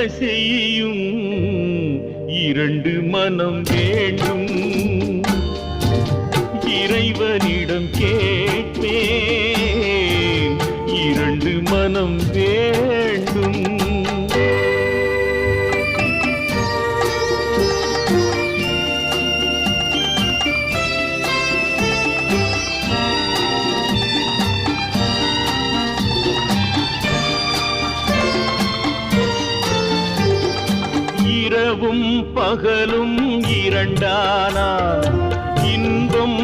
செய்யும் இரண்டு மனம் வேண்டும். இறைவனிடம் கேட்பேன், இரண்டு மனம் வேண்டும். இரவும் பகலும் இரண்டானா இன்பம்